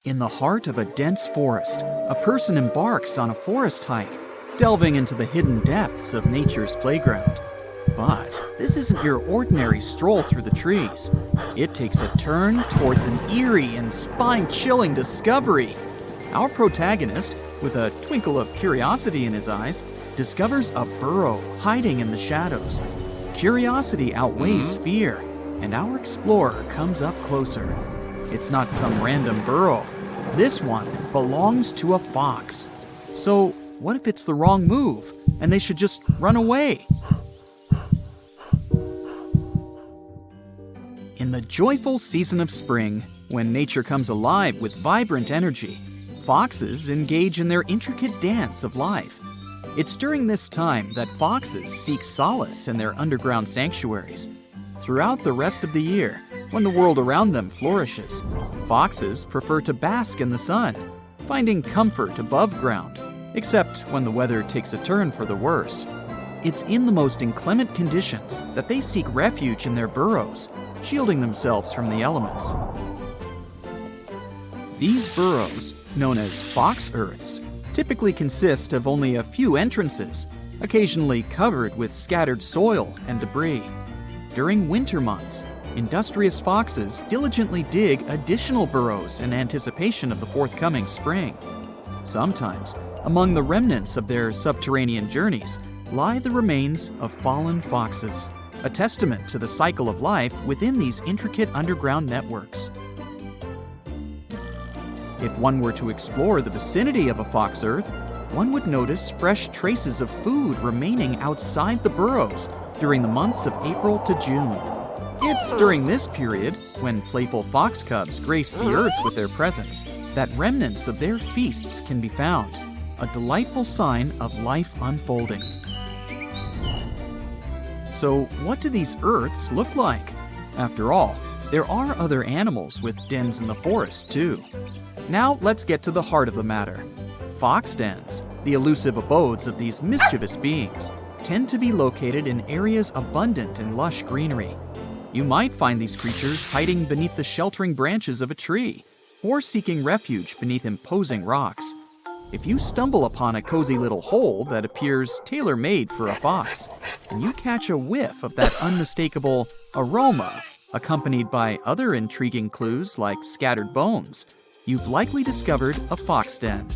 In the heart of a dense forest, a person embarks on a forest hike, delving into the hidden depths of nature's playground. But this isn't your ordinary stroll through the trees. It takes a turn towards an eerie and spine-chilling discovery. Our protagonist, with a twinkle of curiosity in his eyes, discovers a burrow hiding in the shadows. Curiosity outweighs fear, and our explorer comes up closer. It's not some random burrow. This one belongs to a fox. So, what if it's the wrong move, and they should just run away? In the joyful season of spring, when nature comes alive with vibrant energy, foxes engage in their intricate dance of life. It's during this time that foxes seek solace in their underground sanctuaries. Throughout the rest of the year, when the world around them flourishes, foxes prefer to bask in the sun, finding comfort above ground, except when the weather takes a turn for the worse. It's in the most inclement conditions that they seek refuge in their burrows, shielding themselves from the elements. These burrows, known as fox earths, typically consist of only a few entrances, occasionally covered with scattered soil and debris. During winter months, industrious foxes diligently dig additional burrows in anticipation of the forthcoming spring. Sometimes, among the remnants of their subterranean journeys, lie the remains of fallen foxes, a testament to the cycle of life within these intricate underground networks. If one were to explore the vicinity of a fox earth, one would notice fresh traces of food remaining outside the burrows during the months of April to June. It's during this period, when playful fox cubs grace the earth with their presence, that remnants of their feasts can be found, a delightful sign of life unfolding. So, what do these earths look like? After all, there are other animals with dens in the forest, too. Now, let's get to the heart of the matter. Fox dens, the elusive abodes of these mischievous beings, tend to be located in areas abundant in lush greenery. You might find these creatures hiding beneath the sheltering branches of a tree, or seeking refuge beneath imposing rocks. If you stumble upon a cozy little hole that appears tailor-made for a fox, and you catch a whiff of that unmistakable aroma, accompanied by other intriguing clues like scattered bones, you've likely discovered a fox den.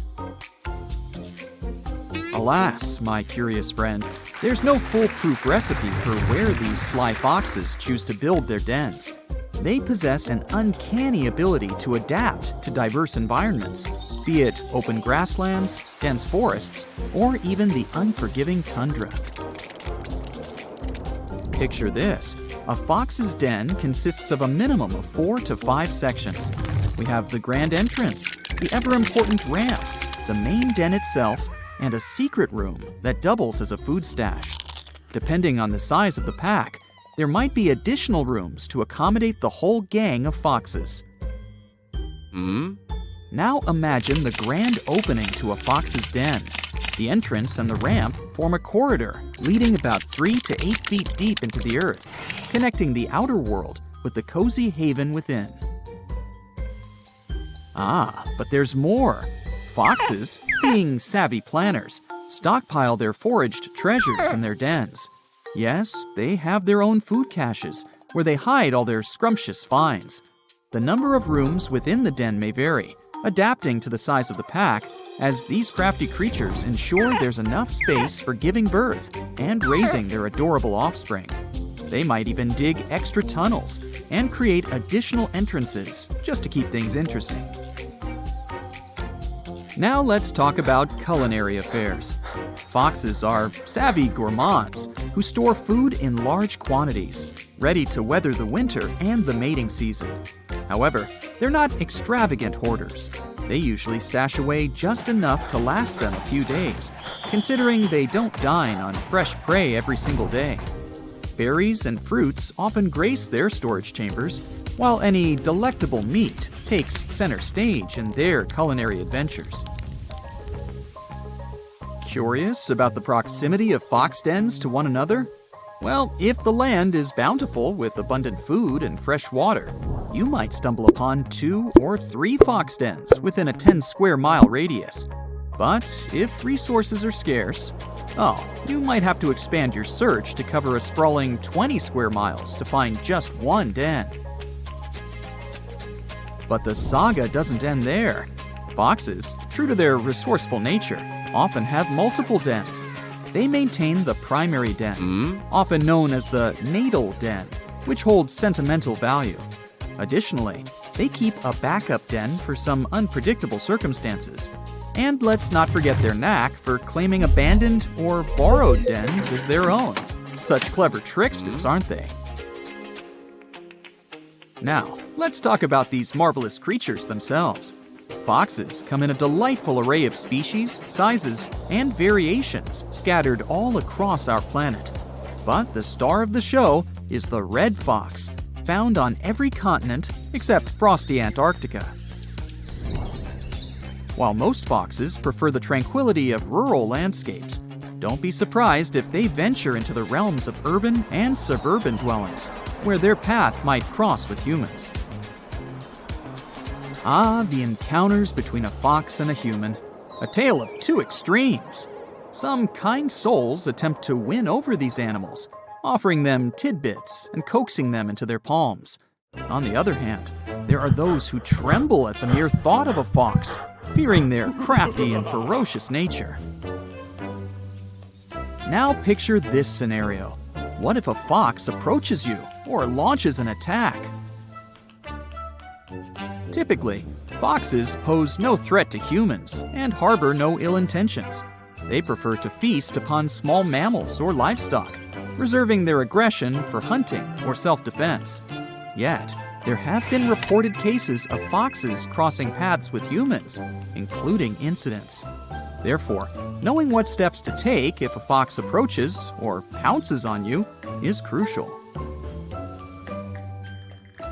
Alas, my curious friend, there's no foolproof recipe for where these sly foxes choose to build their dens. They possess an uncanny ability to adapt to diverse environments, be it open grasslands, dense forests, or even the unforgiving tundra. Picture this. A fox's den consists of a minimum of 4 to 5 sections. We have the grand entrance, the ever-important ramp, the main den itself, and a secret room that doubles as a food stash. Depending on the size of the pack, there might be additional rooms to accommodate the whole gang of foxes. Now imagine the grand opening to a fox's den. The entrance and the ramp form a corridor leading about 3 to 8 feet deep into the earth, connecting the outer world with the cozy haven within. But there's more. Foxes, being savvy planners, stockpile their foraged treasures in their dens. Yes, they have their own food caches, where they hide all their scrumptious finds. The number of rooms within the den may vary, adapting to the size of the pack, as these crafty creatures ensure there's enough space for giving birth and raising their adorable offspring. They might even dig extra tunnels and create additional entrances just to keep things interesting. Now let's talk about culinary affairs. Foxes are savvy gourmands who store food in large quantities, ready to weather the winter and the mating season. However, they're not extravagant hoarders. They usually stash away just enough to last them a few days, considering they don't dine on fresh prey every single day. Berries and fruits often grace their storage chambers, while any delectable meat takes center stage in their culinary adventures. Curious about the proximity of fox dens to one another? Well, if the land is bountiful with abundant food and fresh water, you might stumble upon 2 or 3 fox dens within a 10 square mile radius. But if resources are scarce, you might have to expand your search to cover a sprawling 20 square miles to find just one den. But the saga doesn't end there. Foxes, true to their resourceful nature, often have multiple dens. They maintain the primary den, often known as the natal den, which holds sentimental value. Additionally, they keep a backup den for some unpredictable circumstances. And let's not forget their knack for claiming abandoned or borrowed dens as their own. Such clever tricksters, aren't they? Now, let's talk about these marvelous creatures themselves. Foxes come in a delightful array of species, sizes, and variations scattered all across our planet. But the star of the show is the red fox, found on every continent except frosty Antarctica. While most foxes prefer the tranquility of rural landscapes, don't be surprised if they venture into the realms of urban and suburban dwellings, where their path might cross with humans. The encounters between a fox and a human. A tale of two extremes. Some kind souls attempt to win over these animals, offering them tidbits and coaxing them into their palms. On the other hand, there are those who tremble at the mere thought of a fox, fearing their crafty and ferocious nature. Now picture this scenario. What if a fox approaches you or launches an attack? Typically, foxes pose no threat to humans and harbor no ill intentions. They prefer to feast upon small mammals or livestock, reserving their aggression for hunting or self-defense. Yet, there have been reported cases of foxes crossing paths with humans, including incidents. Therefore, knowing what steps to take if a fox approaches or pounces on you is crucial.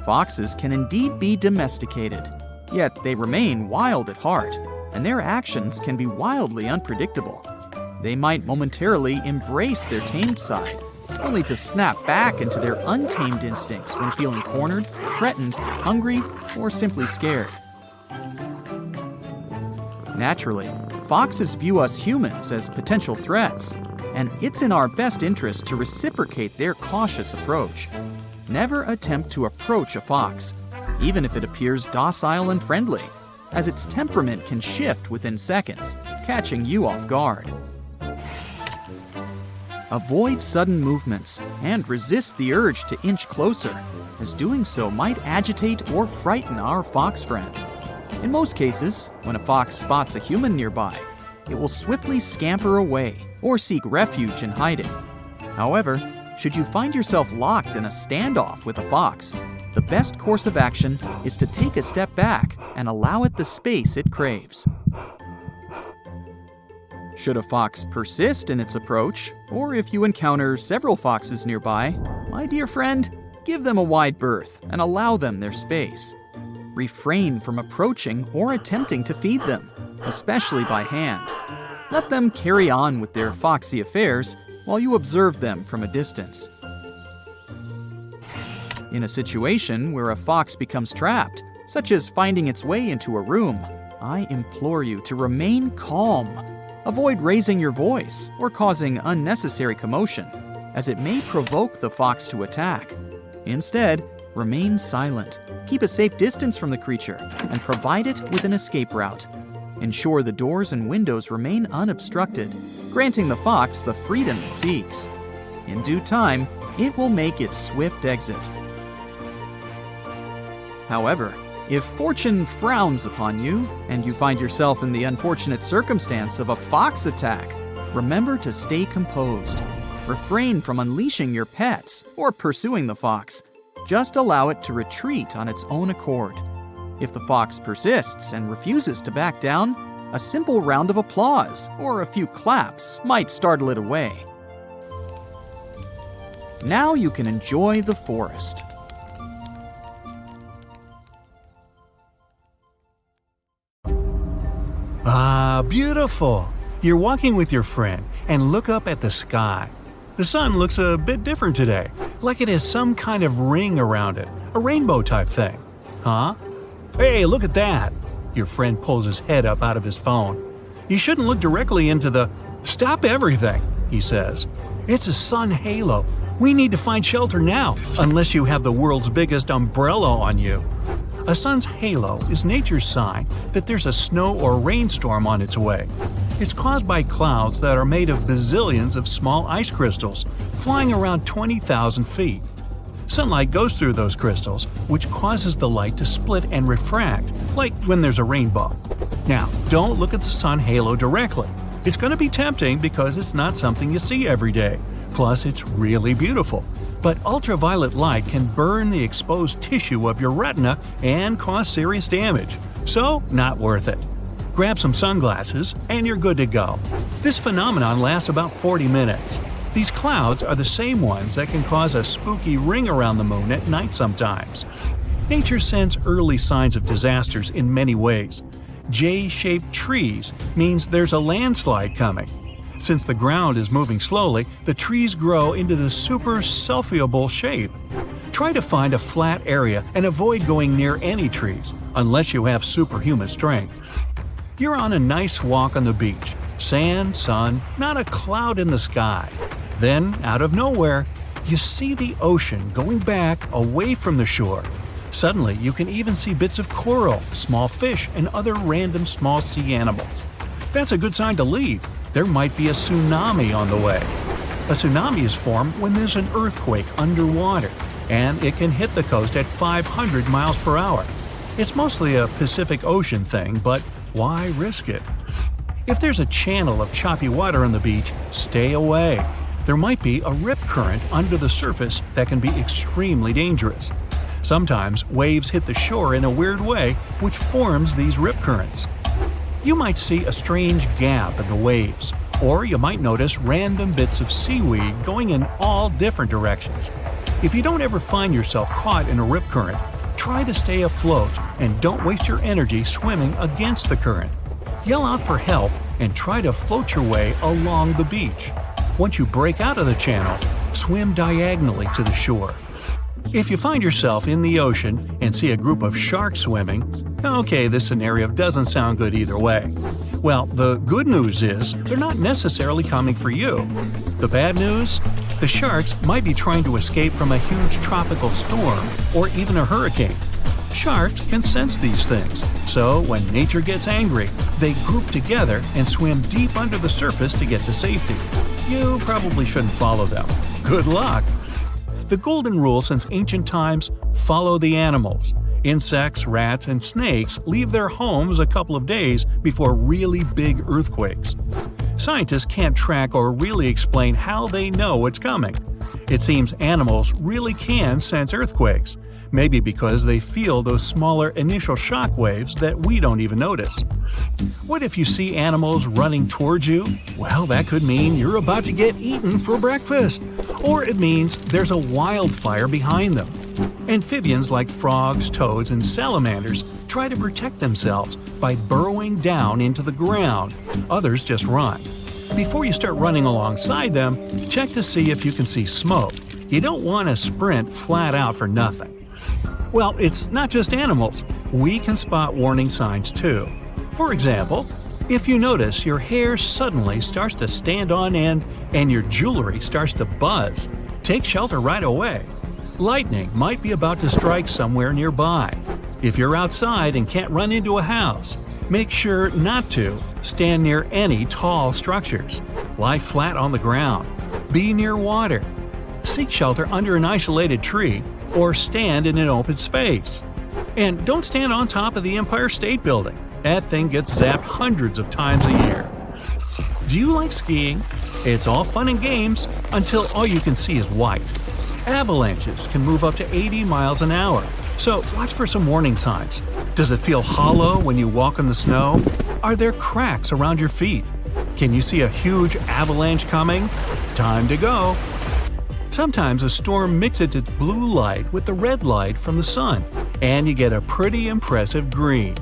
Foxes can indeed be domesticated, yet they remain wild at heart, and their actions can be wildly unpredictable. They might momentarily embrace their tamed side, only to snap back into their untamed instincts when feeling cornered, threatened, hungry, or simply scared. Naturally, foxes view us humans as potential threats, and it's in our best interest to reciprocate their cautious approach. Never attempt to approach a fox, even if it appears docile and friendly, as its temperament can shift within seconds, catching you off guard. Avoid sudden movements and resist the urge to inch closer, as doing so might agitate or frighten our fox friend. In most cases, when a fox spots a human nearby, it will swiftly scamper away or seek refuge in hiding. However, should you find yourself locked in a standoff with a fox, the best course of action is to take a step back and allow it the space it craves. Should a fox persist in its approach, or if you encounter several foxes nearby, my dear friend, give them a wide berth and allow them their space. Refrain from approaching or attempting to feed them, especially by hand. Let them carry on with their foxy affairs while you observe them from a distance. In a situation where a fox becomes trapped, such as finding its way into a room, I implore you to remain calm. Avoid raising your voice or causing unnecessary commotion, as it may provoke the fox to attack. Instead, remain silent, keep a safe distance from the creature, and provide it with an escape route. Ensure the doors and windows remain unobstructed, granting the fox the freedom it seeks. In due time, it will make its swift exit. However, if fortune frowns upon you and you find yourself in the unfortunate circumstance of a fox attack, remember to stay composed. Refrain from unleashing your pets or pursuing the fox. Just allow it to retreat on its own accord. If the fox persists and refuses to back down, a simple round of applause or a few claps might startle it away. Now you can enjoy the forest. Ah, beautiful! You're walking with your friend and look up at the sky. The sun looks a bit different today, like it has some kind of ring around it, a rainbow type thing. Huh? Hey, look at that! Your friend pulls his head up out of his phone. You shouldn't look directly into the… Stop everything, he says. It's a sun halo. We need to find shelter now, unless you have the world's biggest umbrella on you. A sun's halo is nature's sign that there's a snow or rainstorm on its way. It's caused by clouds that are made of bazillions of small ice crystals flying around 20,000 feet. Sunlight goes through those crystals, which causes the light to split and refract, like when there's a rainbow. Now, don't look at the sun halo directly. It's going to be tempting because it's not something you see every day. Plus, it's really beautiful. But ultraviolet light can burn the exposed tissue of your retina and cause serious damage. So, not worth it. Grab some sunglasses and you're good to go. This phenomenon lasts about 40 minutes. These clouds are the same ones that can cause a spooky ring around the moon at night sometimes. Nature sends early signs of disasters in many ways. J-shaped trees means there's a landslide coming. Since the ground is moving slowly, the trees grow into the super selfiable shape. Try to find a flat area and avoid going near any trees, unless you have superhuman strength. You're on a nice walk on the beach. Sand, sun, not a cloud in the sky. Then, out of nowhere, you see the ocean going back away from the shore. Suddenly, you can even see bits of coral, small fish, and other random small sea animals. That's a good sign to leave. There might be a tsunami on the way. A tsunami is formed when there's an earthquake underwater, and it can hit the coast at 500 miles per hour. It's mostly a Pacific Ocean thing, but why risk it? If there's a channel of choppy water on the beach, stay away. There might be a rip current under the surface that can be extremely dangerous. Sometimes waves hit the shore in a weird way, which forms these rip currents. You might see a strange gap in the waves, or you might notice random bits of seaweed going in all different directions. If you don't ever find yourself caught in a rip current, try to stay afloat and don't waste your energy swimming against the current. Yell out for help and try to float your way along the beach. Once you break out of the channel, swim diagonally to the shore. If you find yourself in the ocean and see a group of sharks swimming, okay, this scenario doesn't sound good either way. Well, the good news is they're not necessarily coming for you. The bad news? The sharks might be trying to escape from a huge tropical storm or even a hurricane. Sharks can sense these things, so when nature gets angry, they group together and swim deep under the surface to get to safety. You probably shouldn't follow them. Good luck! The golden rule since ancient times: follow the animals. Insects, rats, and snakes leave their homes a couple of days before really big earthquakes. Scientists can't track or really explain how they know it's coming. It seems animals really can sense earthquakes, maybe because they feel those smaller initial shock waves that we don't even notice. What if you see animals running towards you? Well, that could mean you're about to get eaten for breakfast. Or it means there's a wildfire behind them. Amphibians like frogs, toads, and salamanders try to protect themselves by burrowing down into the ground. Others just run. Before you start running alongside them, check to see if you can see smoke. You don't want to sprint flat out for nothing. Well, it's not just animals. We can spot warning signs too. For example, if you notice your hair suddenly starts to stand on end and your jewelry starts to buzz, take shelter right away. Lightning might be about to strike somewhere nearby. If you're outside and can't run into a house, make sure not to stand near any tall structures. Lie flat on the ground. Be near water. Seek shelter under an isolated tree or stand in an open space. And don't stand on top of the Empire State Building. That thing gets zapped hundreds of times a year. Do you like skiing? It's all fun and games until all you can see is white. Avalanches can move up to 80 miles an hour, so watch for some warning signs. Does it feel hollow when you walk in the snow? Are there cracks around your feet? Can you see a huge avalanche coming? Time to go! Sometimes a storm mixes its blue light with the red light from the sun, and you get a pretty impressive green.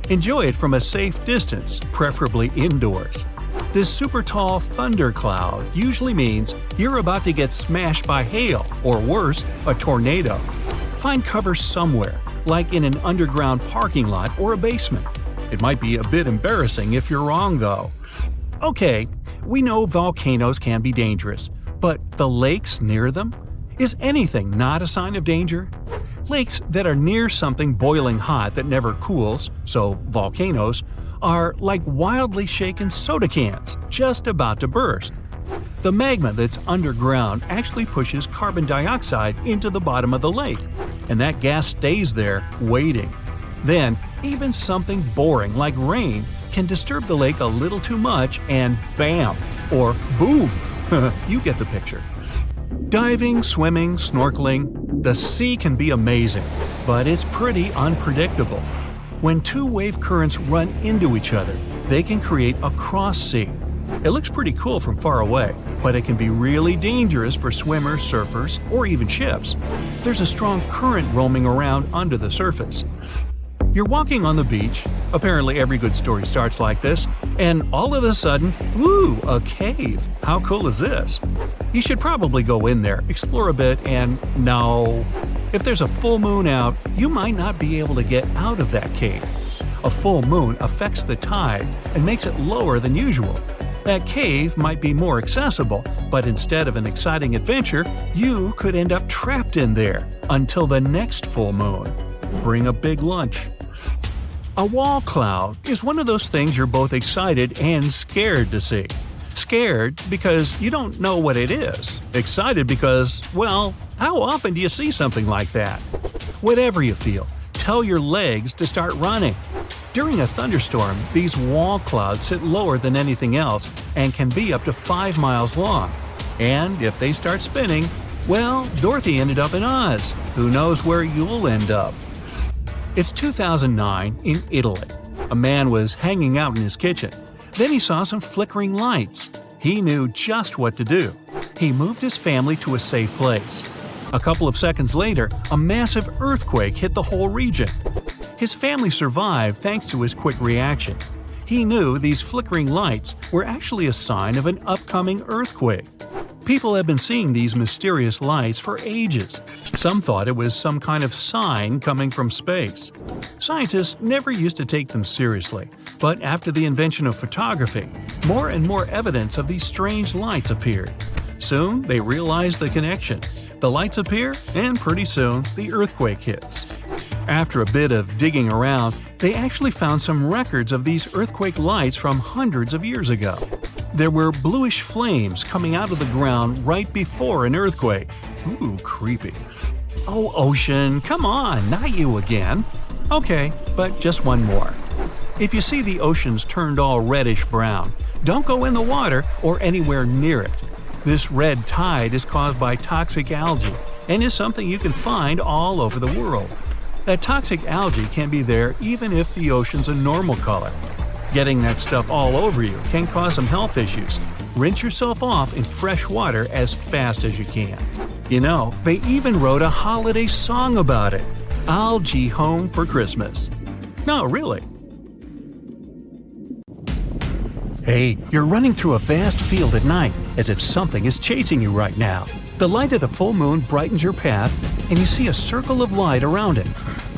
Enjoy it from a safe distance, preferably indoors. This super tall thundercloud usually means you're about to get smashed by hail, or worse, a tornado. Find cover somewhere, like in an underground parking lot or a basement. It might be a bit embarrassing if you're wrong, though. Okay, we know volcanoes can be dangerous, but the lakes near them? Is anything not a sign of danger? Lakes that are near something boiling hot that never cools, so volcanoes, are like wildly shaken soda cans, just about to burst. The magma that's underground actually pushes carbon dioxide into the bottom of the lake, and that gas stays there, waiting. Then, even something boring like rain can disturb the lake a little too much and bam, or boom! You get the picture. Diving, swimming, snorkeling, the sea can be amazing, but it's pretty unpredictable. When two wave currents run into each other, they can create a cross sea. It looks pretty cool from far away, but it can be really dangerous for swimmers, surfers, or even ships. There's a strong current roaming around under the surface. You're walking on the beach, apparently every good story starts like this, and all of a sudden, ooh, a cave. How cool is this? You should probably go in there, explore a bit, and no. If there's a full moon out, you might not be able to get out of that cave. A full moon affects the tide and makes it lower than usual. That cave might be more accessible, but instead of an exciting adventure, you could end up trapped in there until the next full moon. Bring a big lunch. A wall cloud is one of those things you're both excited and scared to see. Scared because you don't know what it is. Excited because, well, how often do you see something like that? Whatever you feel, tell your legs to start running. During a thunderstorm, these wall clouds sit lower than anything else and can be up to 5 miles long. And if they start spinning, well, Dorothy ended up in Oz. Who knows where you'll end up? It's 2009 in Italy. A man was hanging out in his kitchen. Then he saw some flickering lights. He knew just what to do. He moved his family to a safe place. A couple of seconds later, a massive earthquake hit the whole region. His family survived thanks to his quick reaction. He knew these flickering lights were actually a sign of an upcoming earthquake. People have been seeing these mysterious lights for ages. Some thought it was some kind of sign coming from space. Scientists never used to take them seriously, but after the invention of photography, more and more evidence of these strange lights appeared. Soon, they realized the connection. The lights appear, and pretty soon, the earthquake hits. After a bit of digging around, they actually found some records of these earthquake lights from hundreds of years ago. There were bluish flames coming out of the ground right before an earthquake. Ooh, creepy. Oh, ocean, come on, not you again. Okay, but just one more. If you see the oceans turned all reddish-brown, don't go in the water or anywhere near it. This red tide is caused by toxic algae and is something you can find all over the world. That toxic algae can be there even if the ocean's a normal color. Getting that stuff all over you can cause some health issues. Rinse yourself off in fresh water as fast as you can. You know, they even wrote a holiday song about it. Algae Home for Christmas. No, really. Hey, you're running through a vast field at night, as if something is chasing you right now. The light of the full moon brightens your path, and you see a circle of light around it.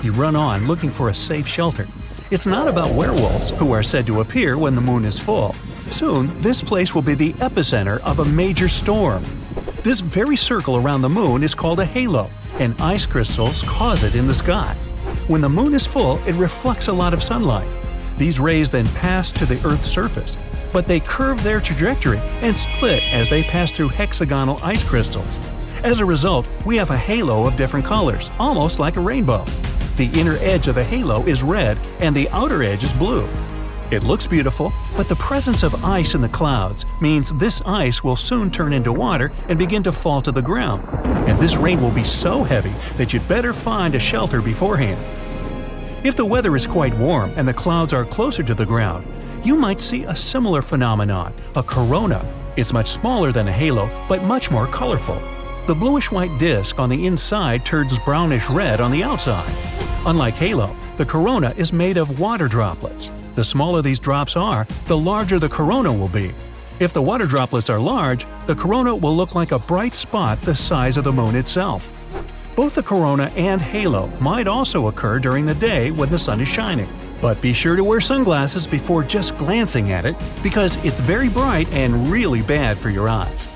You run on looking for a safe shelter. It's not about werewolves, who are said to appear when the moon is full. Soon, this place will be the epicenter of a major storm. This very circle around the moon is called a halo, and ice crystals cause it in the sky. When the moon is full, it reflects a lot of sunlight. These rays then pass to the Earth's surface, but they curve their trajectory and split as they pass through hexagonal ice crystals. As a result, we have a halo of different colors, almost like a rainbow. The inner edge of the halo is red and the outer edge is blue. It looks beautiful, but the presence of ice in the clouds means this ice will soon turn into water and begin to fall to the ground. And this rain will be so heavy that you'd better find a shelter beforehand. If the weather is quite warm and the clouds are closer to the ground, you might see a similar phenomenon, a corona. It's much smaller than a halo, but much more colorful. The bluish-white disk on the inside turns brownish-red on the outside. Unlike halo, the corona is made of water droplets. The smaller these drops are, the larger the corona will be. If the water droplets are large, the corona will look like a bright spot the size of the moon itself. Both the corona and halo might also occur during the day when the sun is shining. But be sure to wear sunglasses before just glancing at it because it's very bright and really bad for your eyes.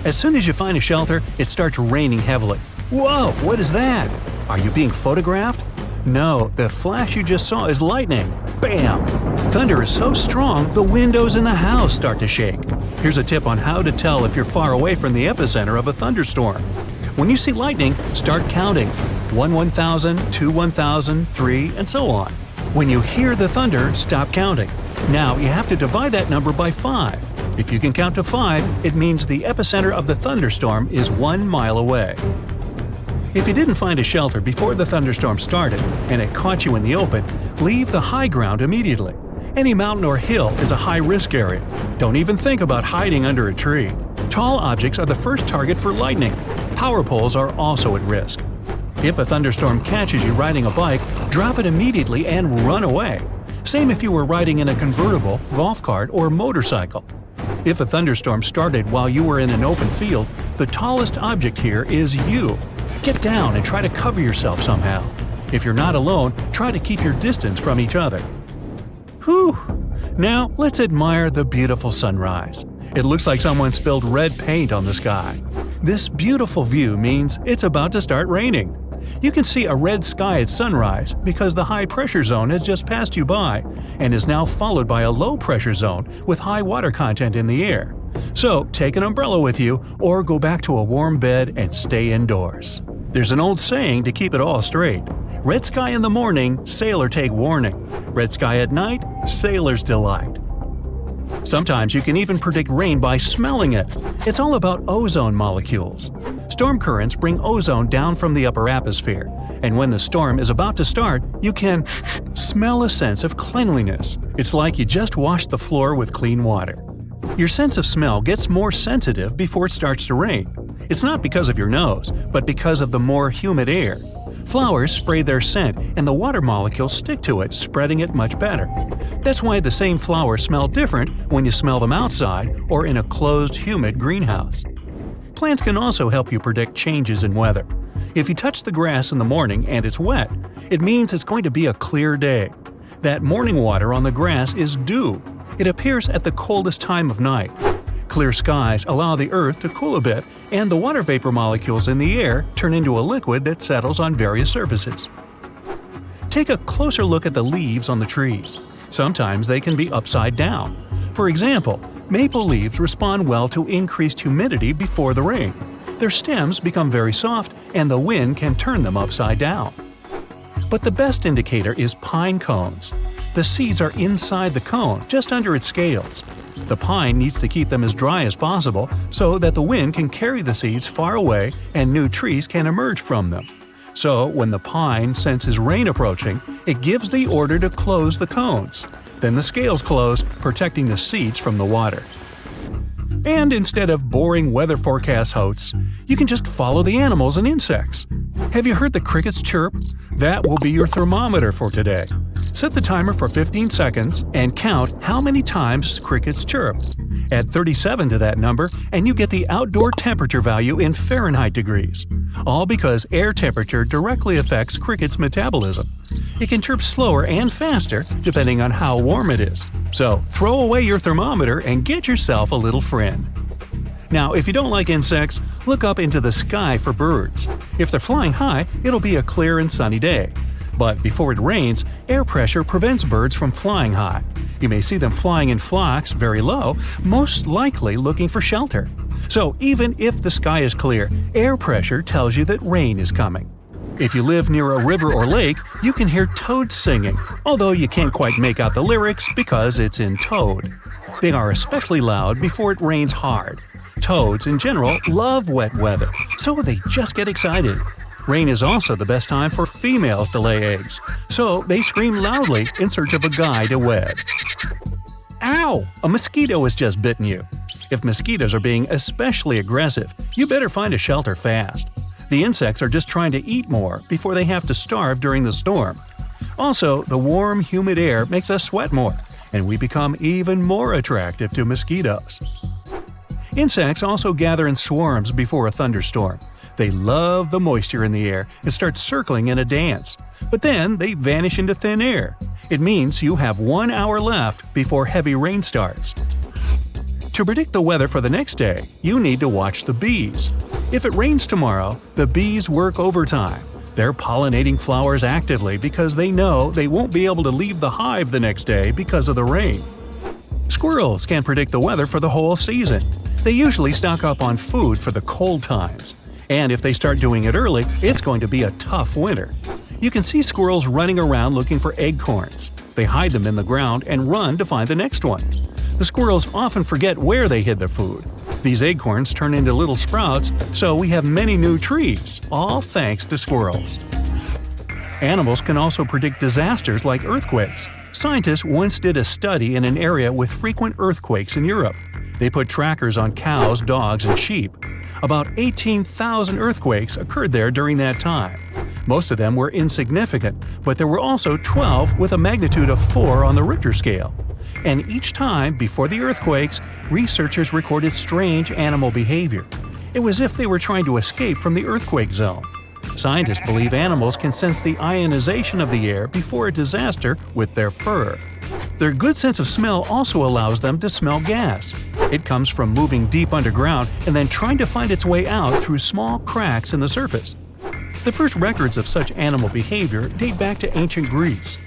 As soon as you find a shelter, it starts raining heavily. Whoa, what is that? Are you being photographed? No, the flash you just saw is lightning. Bam! Thunder is so strong, the windows in the house start to shake. Here's a tip on how to tell if you're far away from the epicenter of a thunderstorm. When you see lightning, start counting. 1 1,000, 2 1,000, 3, and so on. When you hear the thunder, stop counting. Now you have to divide that number by 5. If you can count to 5, it means the epicenter of the thunderstorm is 1 mile away. If you didn't find a shelter before the thunderstorm started and it caught you in the open, leave the high ground immediately. Any mountain or hill is a high-risk area. Don't even think about hiding under a tree. Tall objects are the first target for lightning. Power poles are also at risk. If a thunderstorm catches you riding a bike, drop it immediately and run away. Same if you were riding in a convertible, golf cart, or motorcycle. If a thunderstorm started while you were in an open field, the tallest object here is you. Get down and try to cover yourself somehow. If you're not alone, try to keep your distance from each other. Whew! Now let's admire the beautiful sunrise. It looks like someone spilled red paint on the sky. This beautiful view means it's about to start raining. You can see a red sky at sunrise because the high-pressure zone has just passed you by and is now followed by a low-pressure zone with high water content in the air. So take an umbrella with you or go back to a warm bed and stay indoors. There's an old saying to keep it all straight. Red sky in the morning, sailor take warning. Red sky at night, sailor's delight. Sometimes you can even predict rain by smelling it. It's all about ozone molecules. Storm currents bring ozone down from the upper atmosphere, and when the storm is about to start, you can smell a sense of cleanliness. It's like you just washed the floor with clean water. Your sense of smell gets more sensitive before it starts to rain. It's not because of your nose, but because of the more humid air. Flowers spray their scent, and the water molecules stick to it, spreading it much better. That's why the same flowers smell different when you smell them outside or in a closed, humid greenhouse. Plants can also help you predict changes in weather. If you touch the grass in the morning and it's wet, it means it's going to be a clear day. That morning water on the grass is dew. It appears at the coldest time of night. Clear skies allow the earth to cool a bit, and the water vapor molecules in the air turn into a liquid that settles on various surfaces. Take a closer look at the leaves on the trees. Sometimes they can be upside down. For example, maple leaves respond well to increased humidity before the rain. Their stems become very soft, and the wind can turn them upside down. But the best indicator is pine cones. The seeds are inside the cone, just under its scales. The pine needs to keep them as dry as possible so that the wind can carry the seeds far away and new trees can emerge from them. So, when the pine senses rain approaching, it gives the order to close the cones. Then the scales close, protecting the seeds from the water. And instead of boring weather forecast hosts, you can just follow the animals and insects. Have you heard the crickets chirp? That will be your thermometer for today. Set the timer for 15 seconds and count how many times crickets chirp. Add 37 to that number and you get the outdoor temperature value in Fahrenheit degrees. All because air temperature directly affects crickets' metabolism. It can chirp slower and faster depending on how warm it is. So throw away your thermometer and get yourself a little friend. Now, if you don't like insects, look up into the sky for birds. If they're flying high, it'll be a clear and sunny day. But before it rains, air pressure prevents birds from flying high. You may see them flying in flocks very low, most likely looking for shelter. So even if the sky is clear, air pressure tells you that rain is coming. If you live near a river or lake, you can hear toads singing, although you can't quite make out the lyrics because it's in toad. They are especially loud before it rains hard. Toads, in general, love wet weather, so they just get excited. Rain is also the best time for females to lay eggs, so they scream loudly in search of a guy to wed. Ow! A mosquito has just bitten you. If mosquitoes are being especially aggressive, you better find a shelter fast. The insects are just trying to eat more before they have to starve during the storm. Also, the warm, humid air makes us sweat more, and we become even more attractive to mosquitoes. Insects also gather in swarms before a thunderstorm. They love the moisture in the air and start circling in a dance. But then they vanish into thin air. It means you have 1 hour left before heavy rain starts. To predict the weather for the next day, you need to watch the bees. If it rains tomorrow, the bees work overtime. They're pollinating flowers actively because they know they won't be able to leave the hive the next day because of the rain. Squirrels can predict the weather for the whole season. They usually stock up on food for the cold times. And if they start doing it early, it's going to be a tough winter. You can see squirrels running around looking for acorns. They hide them in the ground and run to find the next one. The squirrels often forget where they hid the food. These acorns turn into little sprouts, so we have many new trees, all thanks to squirrels. Animals can also predict disasters like earthquakes. Scientists once did a study in an area with frequent earthquakes in Europe. They put trackers on cows, dogs, and sheep. About 18,000 earthquakes occurred there during that time. Most of them were insignificant, but there were also 12 with a magnitude of 4 on the Richter scale. And each time, before the earthquakes, researchers recorded strange animal behavior. It was as if they were trying to escape from the earthquake zone. Scientists believe animals can sense the ionization of the air before a disaster with their fur. Their good sense of smell also allows them to smell gas. It comes from moving deep underground and then trying to find its way out through small cracks in the surface. The first records of such animal behavior date back to ancient Greece.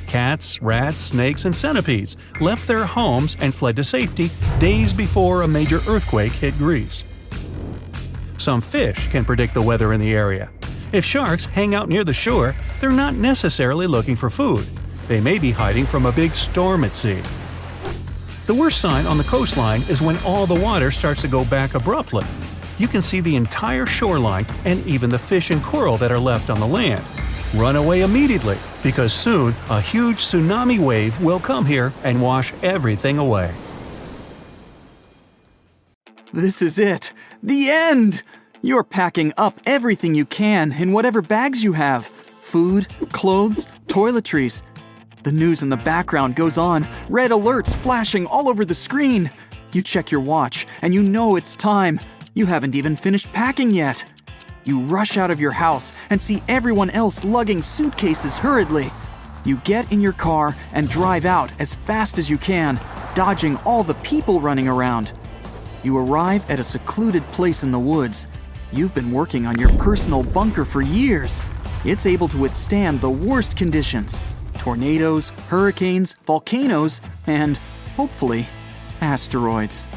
Cats, rats, snakes, and centipedes left their homes and fled to safety days before a major earthquake hit Greece. Some fish can predict the weather in the area. If sharks hang out near the shore, they're not necessarily looking for food. They may be hiding from a big storm at sea. The worst sign on the coastline is when all the water starts to go back abruptly. You can see the entire shoreline and even the fish and coral that are left on the land. Run away immediately, because soon a huge tsunami wave will come here and wash everything away. This is it. The end! You're packing up everything you can in whatever bags you have. Food, clothes, toiletries. The news in the background goes on, red alerts flashing all over the screen. You check your watch, and you know it's time. You haven't even finished packing yet. You rush out of your house and see everyone else lugging suitcases hurriedly. You get in your car and drive out as fast as you can, dodging all the people running around. You arrive at a secluded place in the woods. You've been working on your personal bunker for years. It's able to withstand the worst conditions: tornadoes, hurricanes, volcanoes, and, hopefully, asteroids.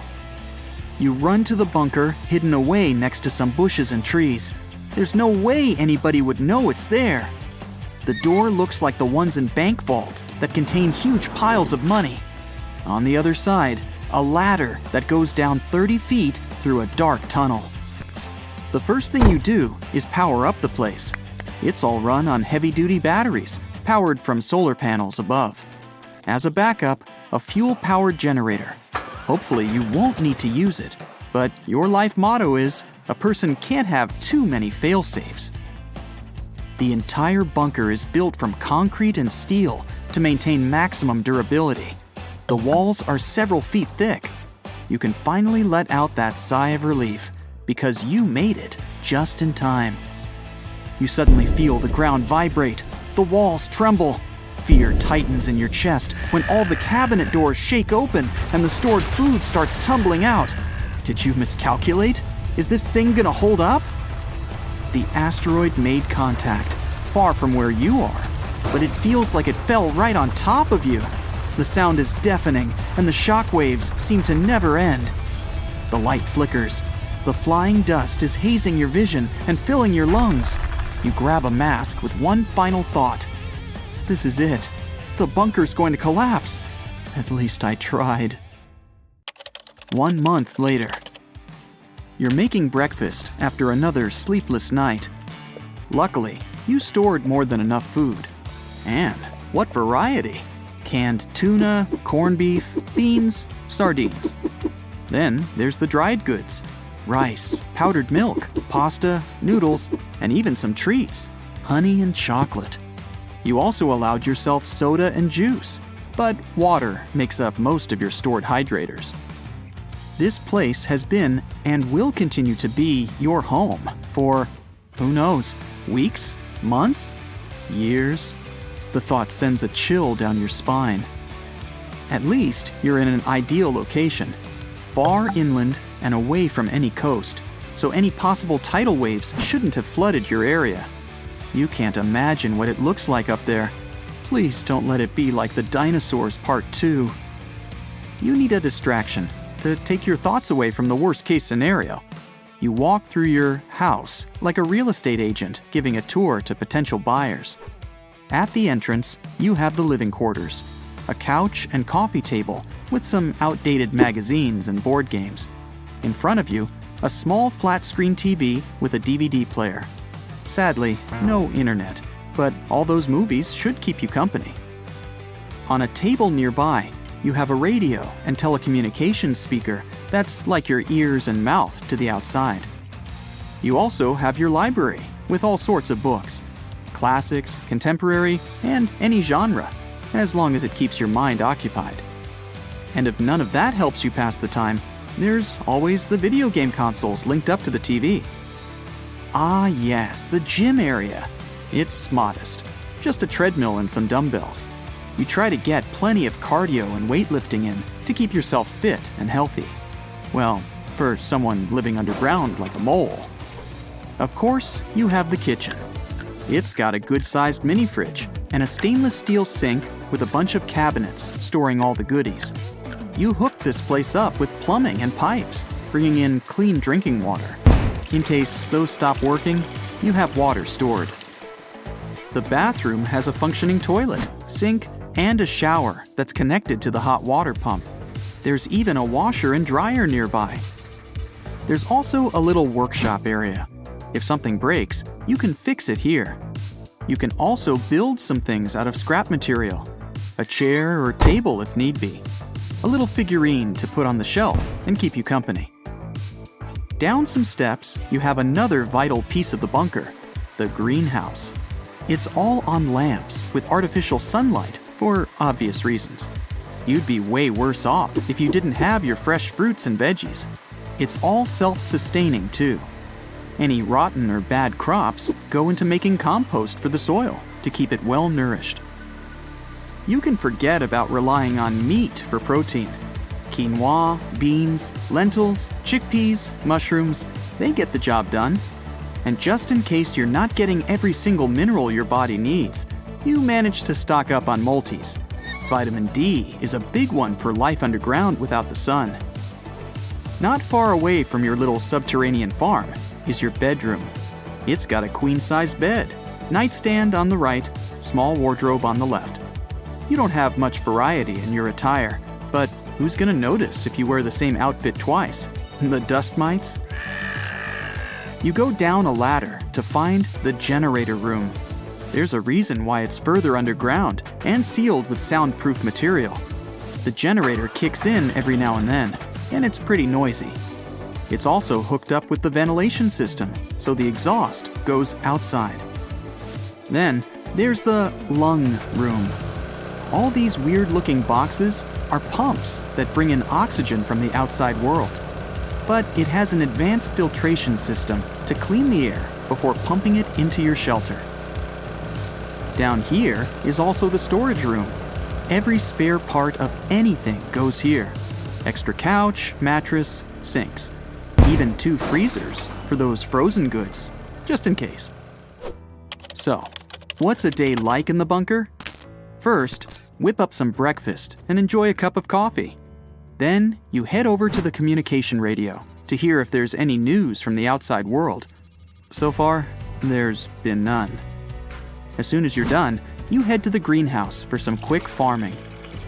You run to the bunker, hidden away next to some bushes and trees. There's no way anybody would know it's there. The door looks like the ones in bank vaults that contain huge piles of money. On the other side, a ladder that goes down 30 feet through a dark tunnel. The first thing you do is power up the place. It's all run on heavy-duty batteries, powered from solar panels above. As a backup, a fuel-powered generator. Hopefully you won't need to use it, but your life motto is, a person can't have too many fail-safes. The entire bunker is built from concrete and steel to maintain maximum durability. The walls are several feet thick. You can finally let out that sigh of relief, because you made it just in time. You suddenly feel the ground vibrate, the walls tremble. Fear tightens in your chest when all the cabinet doors shake open and the stored food starts tumbling out. Did you miscalculate? Is this thing gonna hold up? The asteroid made contact, far from where you are, but it feels like it fell right on top of you. The sound is deafening, and the shock waves seem to never end. The light flickers. The flying dust is hazing your vision and filling your lungs. You grab a mask with one final thought. This is it. The bunker's going to collapse. At least I tried. 1 month later. You're making breakfast after another sleepless night. Luckily, you stored more than enough food. And what variety! Canned tuna, corned beef, beans, sardines. Then there's the dried goods. Rice, powdered milk, pasta, noodles, and even some treats. Honey and chocolate. You also allowed yourself soda and juice, but water makes up most of your stored hydrators. This place has been and will continue to be your home for, who knows, weeks, months, years? The thought sends a chill down your spine. At least you're in an ideal location, far inland and away from any coast, so any possible tidal waves shouldn't have flooded your area. You can't imagine what it looks like up there. Please don't let it be like the dinosaurs part 2. You need a distraction to take your thoughts away from the worst-case scenario. You walk through your house like a real estate agent giving a tour to potential buyers. At the entrance, you have the living quarters, a couch and coffee table with some outdated magazines and board games. In front of you, a small flat-screen TV with a DVD player. Sadly, no internet, but all those movies should keep you company. On a table nearby, you have a radio and telecommunications speaker that's like your ears and mouth to the outside. You also have your library with all sorts of books, classics, contemporary, and any genre, as long as it keeps your mind occupied. And if none of that helps you pass the time, there's always the video game consoles linked up to the TV. Ah yes, the gym area. It's modest, just a treadmill and some dumbbells. You try to get plenty of cardio and weightlifting in to keep yourself fit and healthy. Well, for someone living underground like a mole. Of course, you have the kitchen. It's got a good-sized mini-fridge and a stainless steel sink with a bunch of cabinets storing all the goodies. You hook this place up with plumbing and pipes, bringing in clean drinking water. In case those stop working, you have water stored. The bathroom has a functioning toilet, sink, and a shower that's connected to the hot water pump. There's even a washer and dryer nearby. There's also a little workshop area. If something breaks, you can fix it here. You can also build some things out of scrap material, a chair or table if need be, a little figurine to put on the shelf and keep you company. Down some steps, you have another vital piece of the bunker, the greenhouse. It's all on lamps with artificial sunlight for obvious reasons. You'd be way worse off if you didn't have your fresh fruits and veggies. It's all self-sustaining too. Any rotten or bad crops go into making compost for the soil to keep it well nourished. You can forget about relying on meat for protein. Quinoa, beans, lentils, chickpeas, mushrooms, they get the job done. And just in case you're not getting every single mineral your body needs, you manage to stock up on multis. Vitamin D is a big one for life underground without the sun. Not far away from your little subterranean farm is your bedroom. It's got a queen-size bed, nightstand on the right, small wardrobe on the left. You don't have much variety in your attire, but who's gonna notice if you wear the same outfit twice? The dust mites? You go down a ladder to find the generator room. There's a reason why it's further underground and sealed with soundproof material. The generator kicks in every now and then, and it's pretty noisy. It's also hooked up with the ventilation system, so the exhaust goes outside. Then, there's the lung room. All these weird-looking boxes are pumps that bring in oxygen from the outside world. But it has an advanced filtration system to clean the air before pumping it into your shelter. Down here is also the storage room. Every spare part of anything goes here. Extra couch, mattress, sinks. Even 2 freezers for those frozen goods, just in case. So, what's a day like in the bunker? First, whip up some breakfast and enjoy a cup of coffee. Then, you head over to the communication radio to hear if there's any news from the outside world. So far, there's been none. As soon as you're done, you head to the greenhouse for some quick farming.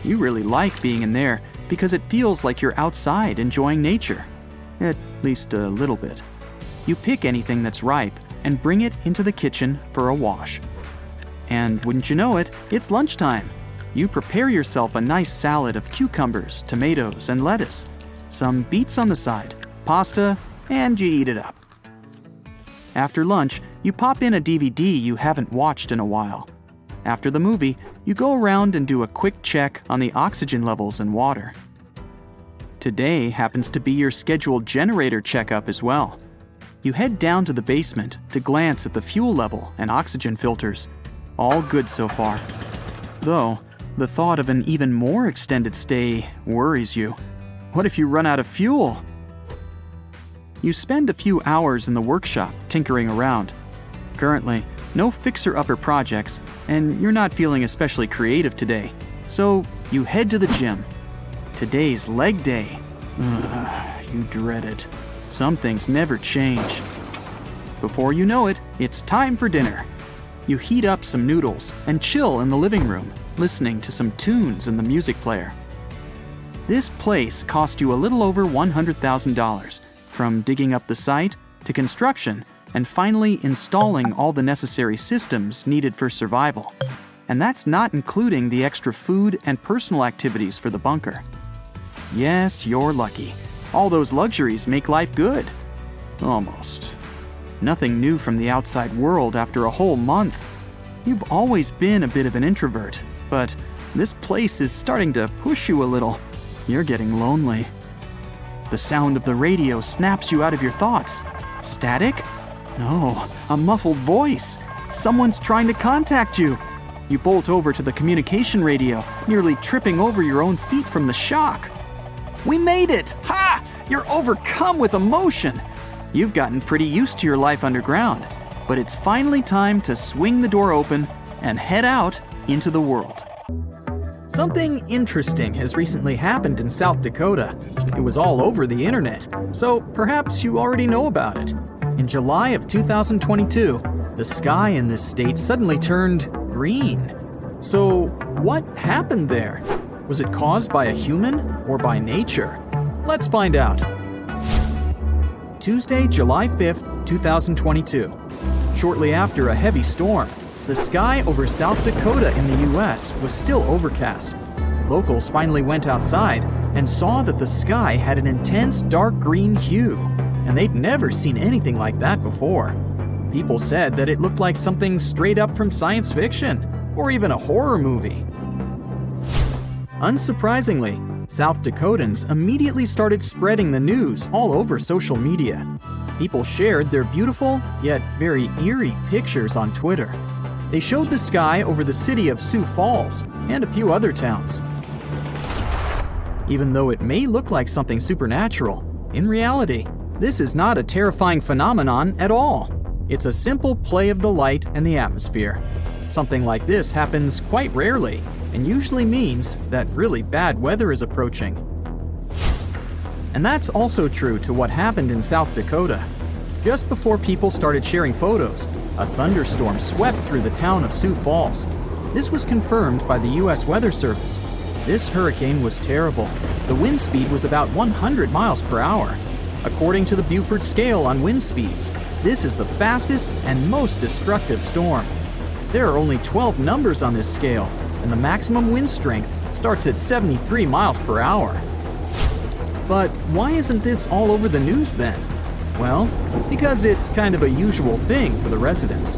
You really like being in there because it feels like you're outside enjoying nature. At least a little bit. You pick anything that's ripe and bring it into the kitchen for a wash. And wouldn't you know it, it's lunchtime. You prepare yourself a nice salad of cucumbers, tomatoes, and lettuce, some beets on the side, pasta, and you eat it up. After lunch, you pop in a DVD you haven't watched in a while. After the movie, you go around and do a quick check on the oxygen levels in water. Today happens to be your scheduled generator checkup as well. You head down to the basement to glance at the fuel level and oxygen filters. All good so far. Though, the thought of an even more extended stay worries you. What if you run out of fuel? You spend a few hours in the workshop tinkering around. Currently, no fixer-upper projects, and you're not feeling especially creative today. So, you head to the gym. Today's leg day. You dread it. Some things never change. Before you know it, it's time for dinner. You heat up some noodles and chill in the living room, listening to some tunes in the music player. This place cost you a little over $100,000, from digging up the site to construction and finally installing all the necessary systems needed for survival. And that's not including the extra food and personal activities for the bunker. Yes, you're lucky. All those luxuries make life good. Almost. Nothing new from the outside world after a whole month. You've always been a bit of an introvert, but this place is starting to push you a little. You're getting lonely. The sound of the radio snaps you out of your thoughts. Static? No, a muffled voice. Someone's trying to contact you. You bolt over to the communication radio, nearly tripping over your own feet from the shock. We made it! Ha! You're overcome with emotion. You've gotten pretty used to your life underground, but it's finally time to swing the door open and head out into the world. Something interesting has recently happened in South Dakota. It was all over the internet, so perhaps you already know about it. In July of 2022, the sky in this state suddenly turned green. So, what happened there? Was it caused by a human or by nature? Let's find out. Tuesday, July 5th, 2022. Shortly after a heavy storm, the sky over South Dakota in the U.S. was still overcast. Locals finally went outside and saw that the sky had an intense dark green hue, and they'd never seen anything like that before. People said that it looked like something straight up from science fiction, or even a horror movie. Unsurprisingly, South Dakotans immediately started spreading the news all over social media. People shared their beautiful, yet very eerie pictures on Twitter. They showed the sky over the city of Sioux Falls and a few other towns. Even though it may look like something supernatural, in reality, this is not a terrifying phenomenon at all. It's a simple play of the light and the atmosphere. Something like this happens quite rarely, and usually means that really bad weather is approaching. And that's also true to what happened in South Dakota. Just before people started sharing photos, a thunderstorm swept through the town of Sioux Falls. This was confirmed by the U.S. Weather Service. This hurricane was terrible. The wind speed was about 100 miles per hour. According to the Beaufort scale on wind speeds, this is the fastest and most destructive storm. There are only 12 numbers on this scale, and the maximum wind strength starts at 73 miles per hour. But why isn't this all over the news then? Well, because it's kind of a usual thing for the residents.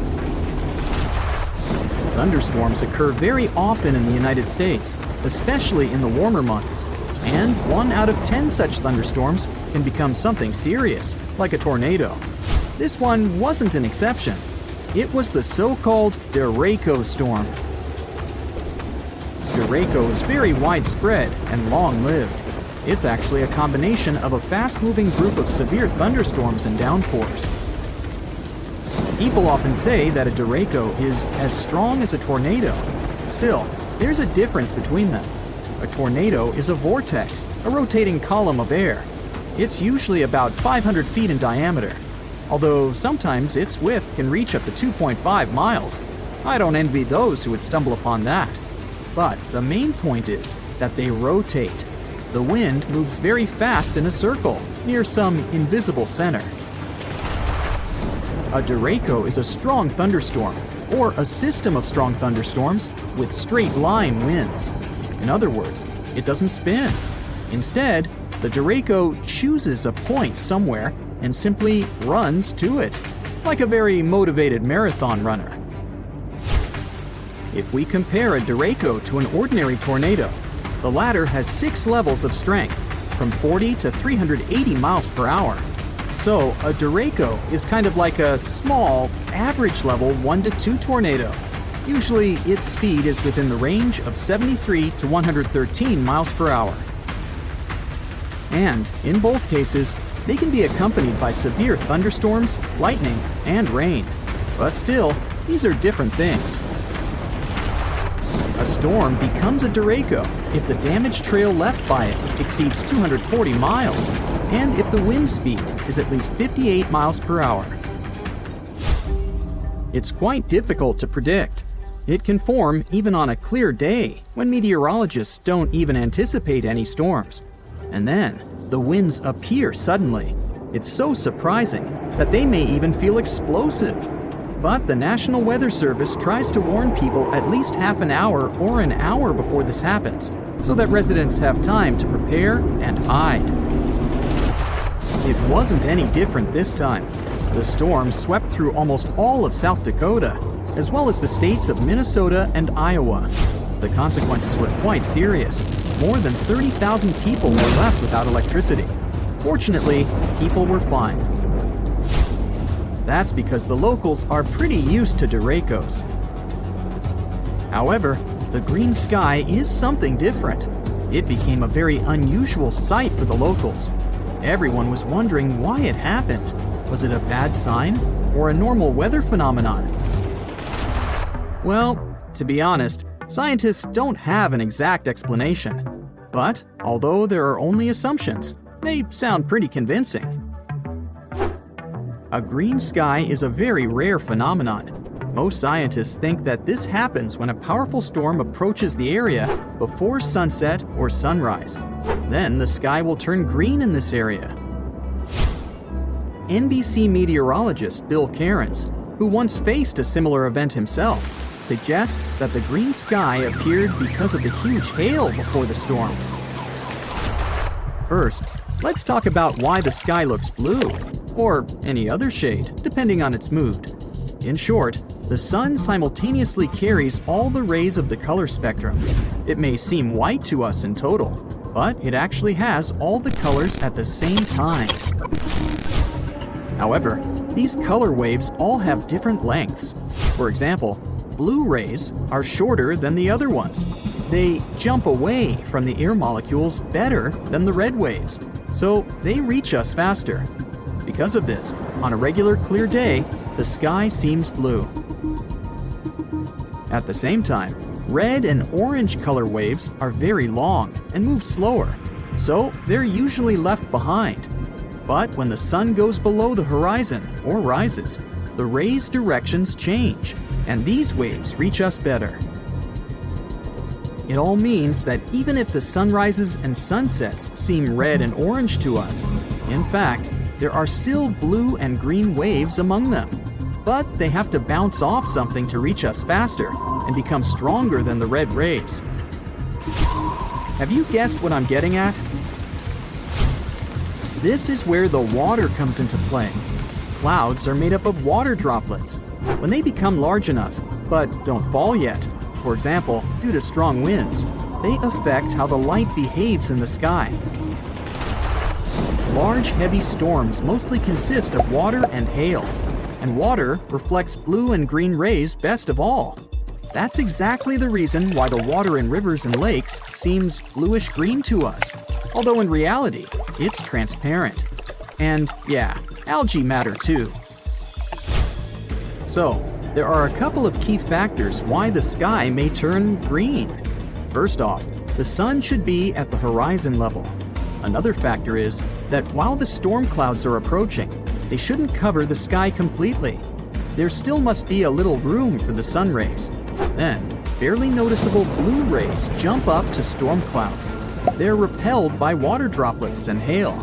Thunderstorms occur very often in the United States, especially in the warmer months. And 1 out of 10 such thunderstorms can become something serious, like a tornado. This one wasn't an exception. It was the so-called Derecho storm. Derecho is very widespread and long-lived. It's actually a combination of a fast-moving group of severe thunderstorms and downpours. People often say that a derecho is as strong as a tornado. Still, there's a difference between them. A tornado is a vortex, a rotating column of air. It's usually about 500 feet in diameter, although sometimes its width can reach up to 2.5 miles. I don't envy those who would stumble upon that. But the main point is that they rotate. The wind moves very fast in a circle, near some invisible center. A derecho is a strong thunderstorm, or a system of strong thunderstorms with straight-line winds. In other words, it doesn't spin. Instead, the derecho chooses a point somewhere and simply runs to it, like a very motivated marathon runner. If we compare a derecho to an ordinary tornado, the latter has 6 levels of strength. from 40 to 380 miles per hour. So, a derecho is kind of like a small, average-level 1 to 2 tornado. Usually, its speed is within the range of 73 to 113 miles per hour. And, in both cases, they can be accompanied by severe thunderstorms, lightning, and rain. But still, these are different things. A storm becomes a derecho if the damage trail left by it exceeds 240 miles, and if the wind speed is at least 58 miles per hour. It's quite difficult to predict. It can form even on a clear day when meteorologists don't even anticipate any storms. And then, the winds appear suddenly. It's so surprising that they may even feel explosive. But the National Weather Service tries to warn people at least half an hour or an hour before this happens, so that residents have time to prepare and hide. It wasn't any different this time. The storm swept through almost all of South Dakota, as well as the states of Minnesota and Iowa. The consequences were quite serious. More than 30,000 people were left without electricity. Fortunately, people were fine. That's because the locals are pretty used to derechos. However, the green sky is something different. It became a very unusual sight for the locals. Everyone was wondering why it happened. Was it a bad sign or a normal weather phenomenon? Well, to be honest, scientists don't have an exact explanation. But, although there are only assumptions, they sound pretty convincing. A green sky is a very rare phenomenon. Most scientists think that this happens when a powerful storm approaches the area before sunset or sunrise. Then the sky will turn green in this area. NBC meteorologist Bill Cairns, who once faced a similar event himself, suggests that the green sky appeared because of the huge hail before the storm. First, let's talk about why the sky looks blue, or any other shade, depending on its mood. In short, the sun simultaneously carries all the rays of the color spectrum. It may seem white to us in total, but it actually has all the colors at the same time. However, these color waves all have different lengths. For example, blue rays are shorter than the other ones. They jump away from the air molecules better than the red waves, so they reach us faster. Because of this, on a regular clear day, the sky seems blue. At the same time, red and orange color waves are very long and move slower, so they're usually left behind. But when the sun goes below the horizon or rises, the rays' directions change, and these waves reach us better. It all means that even if the sunrises and sunsets seem red and orange to us, in fact, there are still blue and green waves among them. But they have to bounce off something to reach us faster and become stronger than the red rays. Have you guessed what I'm getting at? This is where the water comes into play. Clouds are made up of water droplets. When they become large enough, but don't fall yet, for example, due to strong winds, they affect how the light behaves in the sky. Large, heavy storms mostly consist of water and hail, and water reflects blue and green rays best of all. That's exactly the reason why the water in rivers and lakes seems bluish-green to us, although in reality, it's transparent. And yeah, algae matter too. So, there are a couple of key factors why the sky may turn green. First off, the sun should be at the horizon level. Another factor is that while the storm clouds are approaching, they shouldn't cover the sky completely. There still must be a little room for the sun rays. Then, barely noticeable blue rays jump up to storm clouds. They're repelled by water droplets and hail.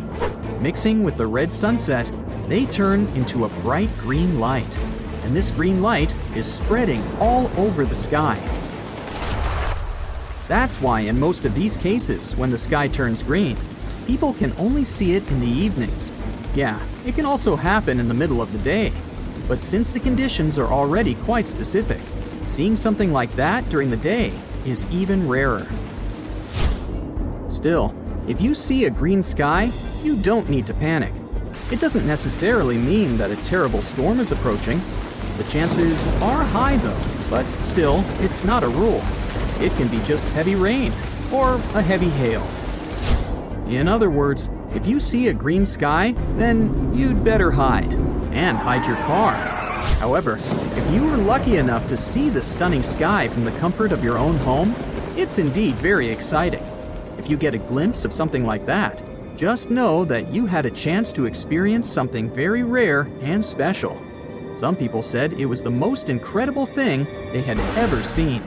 Mixing with the red sunset, they turn into a bright green light. And this green light is spreading all over the sky. That's why in most of these cases, when the sky turns green, people can only see it in the evenings. Yeah, it can also happen in the middle of the day. But since the conditions are already quite specific, seeing something like that during the day is even rarer. Still, If you see a green sky, you don't need to panic. It doesn't necessarily mean that a terrible storm is approaching. The chances are high though, but still, it's not a rule. It can be just heavy rain or a heavy hail. In other words, if you see a green sky, then you'd better hide, and hide your car. However, if you were lucky enough to see the stunning sky from the comfort of your own home, it's indeed very exciting. If you get a glimpse of something like that, just know that you had a chance to experience something very rare and special. Some people said it was the most incredible thing they had ever seen.